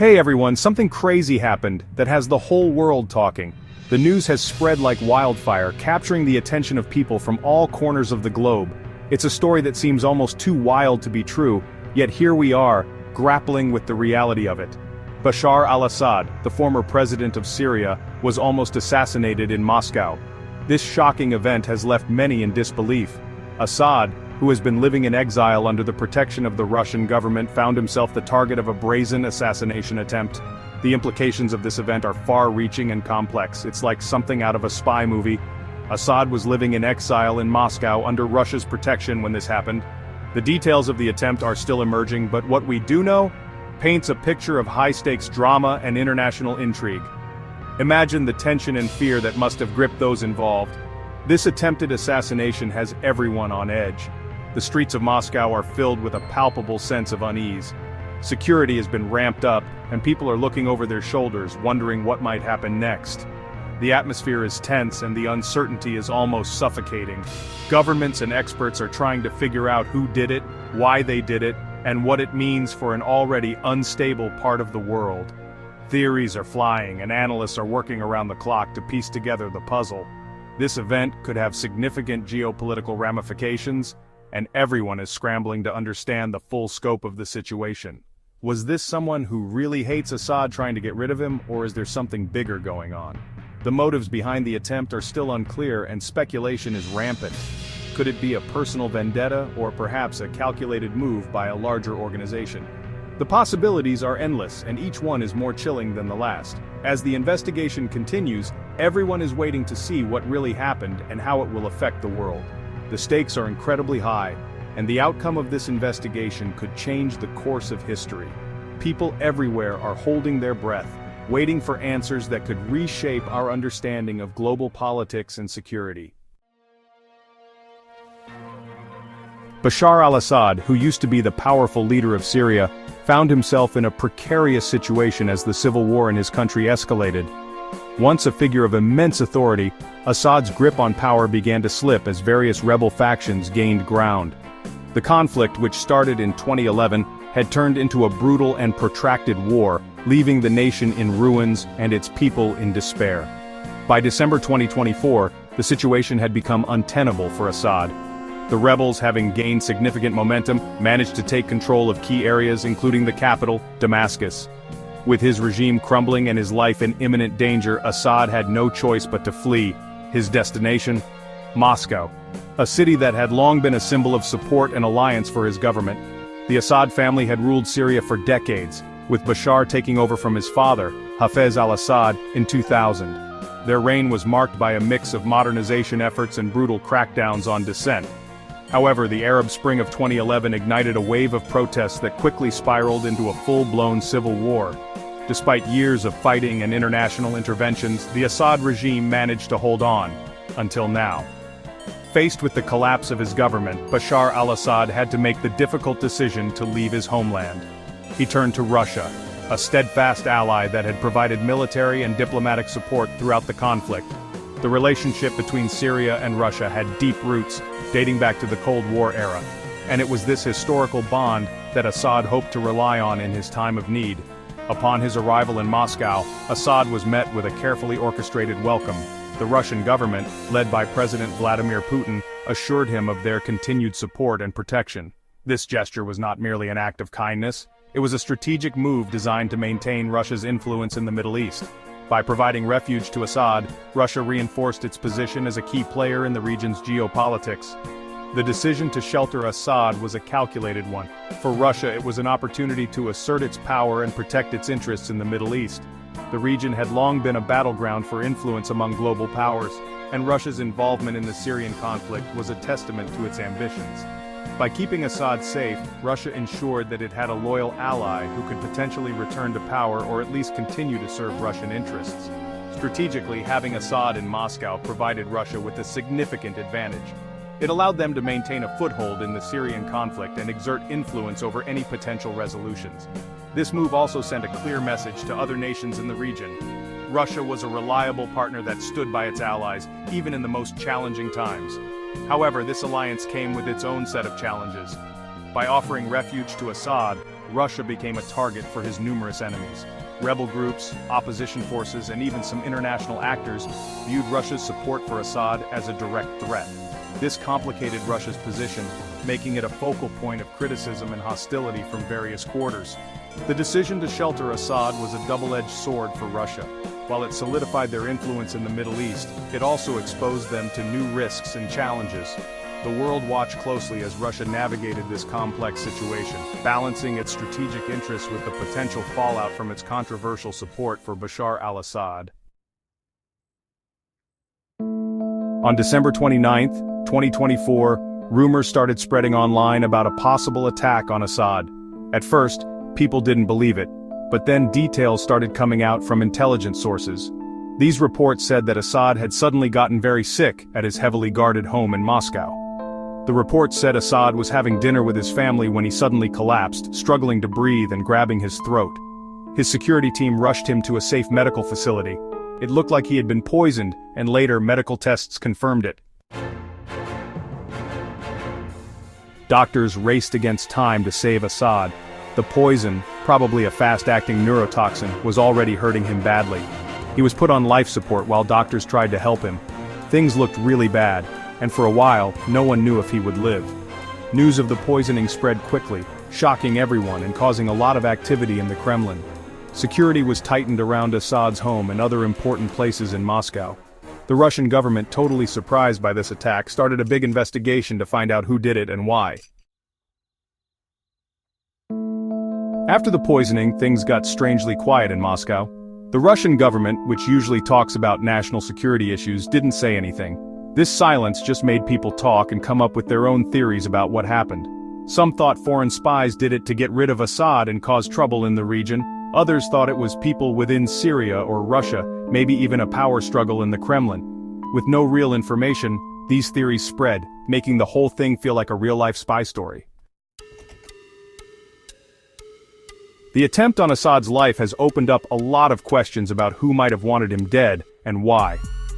Hey everyone, something crazy happened that has the whole world talking. The news has spread like wildfire, capturing the attention of people from all corners of the globe. It's a story that seems almost too wild to be true, yet here we are, grappling with the reality of it. Bashar al-Assad, the former president of Syria, was almost assassinated in Moscow. This shocking event has left many in disbelief. Assad, who has been living in exile under the protection of the Russian government, found himself the target of a brazen assassination attempt. The implications of this event are far-reaching and complex. It's like something out of a spy movie. Assad was living in exile in Moscow under Russia's protection when this happened. The details of the attempt are still emerging, but what we do know paints a picture of high-stakes drama and international intrigue. Imagine the tension and fear that must have gripped those involved. This attempted assassination has everyone on edge. The streets of Moscow are filled with a palpable sense of unease. Security has been ramped up, and people are looking over their shoulders, wondering what might happen next. The atmosphere is tense and the uncertainty is almost suffocating. Governments and experts are trying to figure out who did it, why they did it, and what it means for an already unstable part of the world. Theories are flying, and analysts are working around the clock to piece together the puzzle. This event could have significant geopolitical ramifications, and everyone is scrambling to understand the full scope of the situation. Was this someone who really hates Assad trying to get rid of him, or is there something bigger going on? The motives behind the attempt are still unclear, and speculation is rampant. Could it be a personal vendetta, or perhaps a calculated move by a larger organization? The possibilities are endless, and each one is more chilling than the last. As the investigation continues, everyone is waiting to see what really happened and how it will affect the world. The stakes are incredibly high, and the outcome of this investigation could change the course of history. People everywhere are holding their breath, waiting for answers that could reshape our understanding of global politics and security. Bashar al-Assad, who used to be the powerful leader of Syria, found himself in a precarious situation as the civil war in his country escalated. Once a figure of immense authority, Assad's grip on power began to slip as various rebel factions gained ground. The conflict, which started in 2011, had turned into a brutal and protracted war, leaving the nation in ruins and its people in despair. By December 2024, the situation had become untenable for Assad. The rebels, having gained significant momentum, managed to take control of key areas including the capital, Damascus. With his regime crumbling and his life in imminent danger, Assad had no choice but to flee. His destination? Moscow, a city that had long been a symbol of support and alliance for his government. The Assad family had ruled Syria for decades, with Bashar taking over from his father, Hafez al-Assad, in 2000. Their reign was marked by a mix of modernization efforts and brutal crackdowns on dissent. However, the Arab Spring of 2011 ignited a wave of protests that quickly spiraled into a full-blown civil war. Despite years of fighting and international interventions, the Assad regime managed to hold on, until now. Faced with the collapse of his government, Bashar al-Assad had to make the difficult decision to leave his homeland. He turned to Russia, a steadfast ally that had provided military and diplomatic support throughout the conflict. The relationship between Syria and Russia had deep roots, dating back to the Cold War era, and it was this historical bond that Assad hoped to rely on in his time of need. Upon his arrival in Moscow, Assad was met with a carefully orchestrated welcome. The Russian government, led by President Vladimir Putin, assured him of their continued support and protection. This gesture was not merely an act of kindness, it was a strategic move designed to maintain Russia's influence in the Middle East. By providing refuge to Assad, Russia reinforced its position as a key player in the region's geopolitics. The decision to shelter Assad was a calculated one. For Russia, it was an opportunity to assert its power and protect its interests in the Middle East. The region had long been a battleground for influence among global powers, and Russia's involvement in the Syrian conflict was a testament to its ambitions. By keeping Assad safe, Russia ensured that it had a loyal ally who could potentially return to power or at least continue to serve Russian interests. Strategically, having Assad in Moscow provided Russia with a significant advantage. It allowed them to maintain a foothold in the Syrian conflict and exert influence over any potential resolutions. This move also sent a clear message to other nations in the region. Russia was a reliable partner that stood by its allies, even in the most challenging times. However, this alliance came with its own set of challenges. By offering refuge to Assad, Russia became a target for his numerous enemies. Rebel groups, opposition forces, and even some international actors viewed Russia's support for Assad as a direct threat. This complicated Russia's position, making it a focal point of criticism and hostility from various quarters. The decision to shelter Assad was a double-edged sword for Russia. While it solidified their influence in the Middle East, it also exposed them to new risks and challenges. The world watched closely as Russia navigated this complex situation, balancing its strategic interests with the potential fallout from its controversial support for Bashar al-Assad. On December 29, 2024, rumors started spreading online about a possible attack on Assad. At first, people didn't believe it, but then details started coming out from intelligence sources. These reports said that Assad had suddenly gotten very sick at his heavily guarded home in Moscow. The reports said Assad was having dinner with his family when he suddenly collapsed, struggling to breathe and grabbing his throat. His security team rushed him to a safe medical facility. It looked like he had been poisoned, and later medical tests confirmed it. Doctors raced against time to save Assad. The poison, probably a fast-acting neurotoxin, was already hurting him badly. He was put on life support while doctors tried to help him. Things looked really bad, and for a while, no one knew if he would live. News of the poisoning spread quickly, shocking everyone and causing a lot of activity in the Kremlin. Security was tightened around Assad's home and other important places in Moscow. The Russian government, totally surprised by this attack, started a big investigation to find out who did it and why. After the poisoning, things got strangely quiet in Moscow. The Russian government, which usually talks about national security issues, didn't say anything. This silence just made people talk and come up with their own theories about what happened. Some thought foreign spies did it to get rid of Assad and cause trouble in the region. Others thought it was people within Syria or Russia, maybe even a power struggle in the Kremlin. With no real information, these theories spread, making the whole thing feel like a real-life spy story. The attempt on Assad's life has opened up a lot of questions about who might have wanted him dead, and why.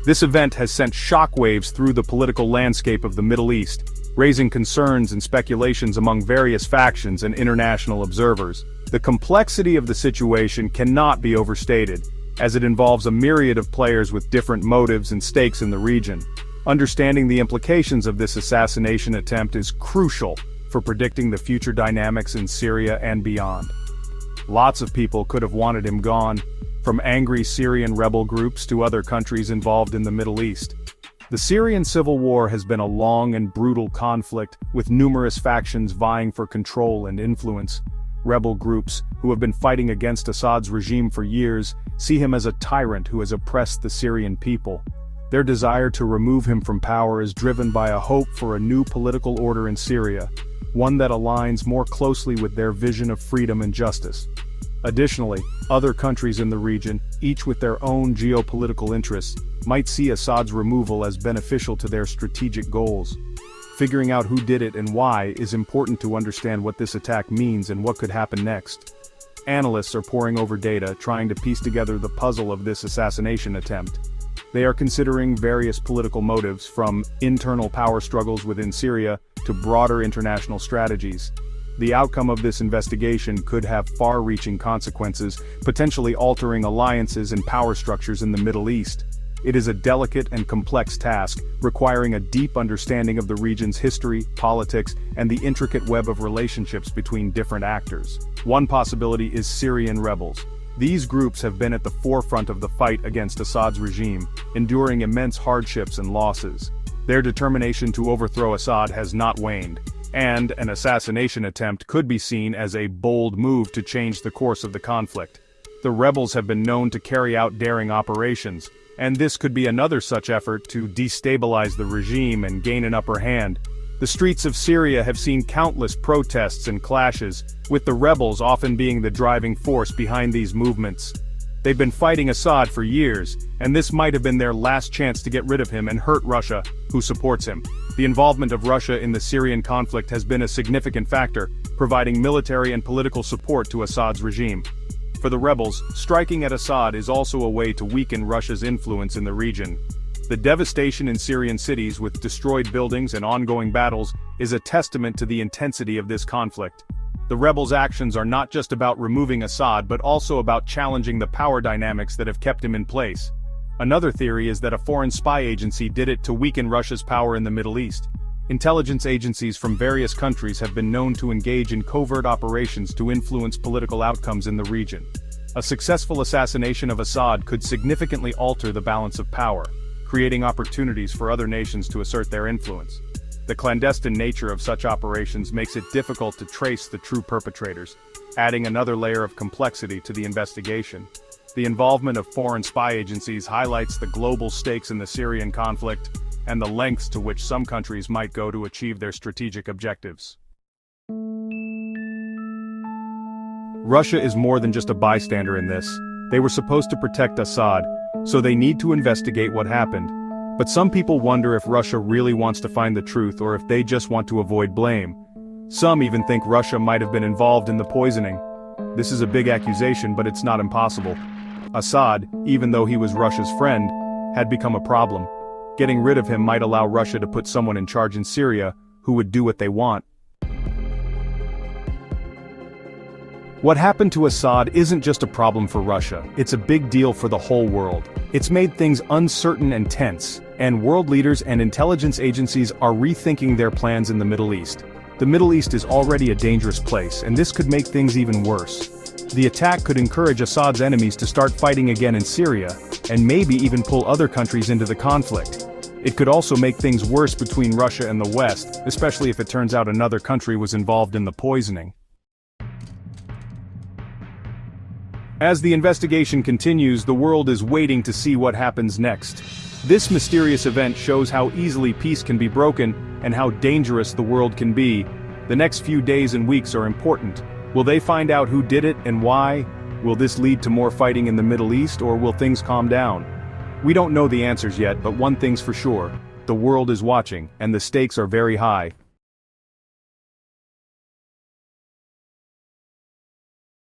This event has sent shockwaves through the political landscape of the Middle East, raising concerns and speculations among various factions and international observers. The complexity of the situation cannot be overstated, as it involves a myriad of players with different motives and stakes in the region. Understanding the implications of this assassination attempt is crucial for predicting the future dynamics in Syria and beyond. Lots of people could have wanted him gone, from angry Syrian rebel groups to other countries involved in the Middle East. The Syrian civil war has been a long and brutal conflict, with numerous factions vying for control and influence. Rebel groups, who have been fighting against Assad's regime for years, see him as a tyrant who has oppressed the Syrian people. Their desire to remove him from power is driven by a hope for a new political order in Syria, one that aligns more closely with their vision of freedom and justice. Additionally, other countries in the region, each with their own geopolitical interests, might see Assad's removal as beneficial to their strategic goals. Figuring out who did it and why is important to understand what this attack means and what could happen next. Analysts are poring over data, trying to piece together the puzzle of this assassination attempt. They are considering various political motives, from internal power struggles within Syria to broader international strategies. The outcome of this investigation could have far-reaching consequences, potentially altering alliances and power structures in the Middle East. It is a delicate and complex task, requiring a deep understanding of the region's history, politics, and the intricate web of relationships between different actors. One possibility is Syrian rebels. These groups have been at the forefront of the fight against Assad's regime, enduring immense hardships and losses. Their determination to overthrow Assad has not waned, and an assassination attempt could be seen as a bold move to change the course of the conflict. The rebels have been known to carry out daring operations, and this could be another such effort to destabilize the regime and gain an upper hand. The streets of Syria have seen countless protests and clashes, with the rebels often being the driving force behind these movements. They've been fighting Assad for years, and this might have been their last chance to get rid of him and hurt Russia, who supports him. The involvement of Russia in the Syrian conflict has been a significant factor, providing military and political support to Assad's regime. For the rebels, striking at Assad is also a way to weaken Russia's influence in the region. The devastation in Syrian cities with destroyed buildings and ongoing battles is a testament to the intensity of this conflict. The rebels' actions are not just about removing Assad but also about challenging the power dynamics that have kept him in place. Another theory is that a foreign spy agency did it to weaken Russia's power in the Middle East. Intelligence agencies from various countries have been known to engage in covert operations to influence political outcomes in the region. A successful assassination of Assad could significantly alter the balance of power, creating opportunities for other nations to assert their influence. The clandestine nature of such operations makes it difficult to trace the true perpetrators, adding another layer of complexity to the investigation. The involvement of foreign spy agencies highlights the global stakes in the Syrian conflict and the lengths to which some countries might go to achieve their strategic objectives. Russia is more than just a bystander in this. They were supposed to protect Assad, so they need to investigate what happened. But some people wonder if Russia really wants to find the truth or if they just want to avoid blame. Some even think Russia might have been involved in the poisoning. This is a big accusation, but it's not impossible. Assad, even though he was Russia's friend, had become a problem. Getting rid of him might allow Russia to put someone in charge in Syria who would do what they want. What happened to Assad isn't just a problem for Russia, it's a big deal for the whole world. It's made things uncertain and tense, and world leaders and intelligence agencies are rethinking their plans in the Middle East. The Middle East is already a dangerous place, and this could make things even worse. The attack could encourage Assad's enemies to start fighting again in Syria, and maybe even pull other countries into the conflict. It could also make things worse between Russia and the West, especially if it turns out another country was involved in the poisoning. As the investigation continues, the world is waiting to see what happens next. This mysterious event shows how easily peace can be broken, and how dangerous the world can be. The next few days and weeks are important. Will they find out who did it and why? Will this lead to more fighting in the Middle East, or will things calm down? We don't know the answers yet, but one thing's for sure: the world is watching, and the stakes are very high.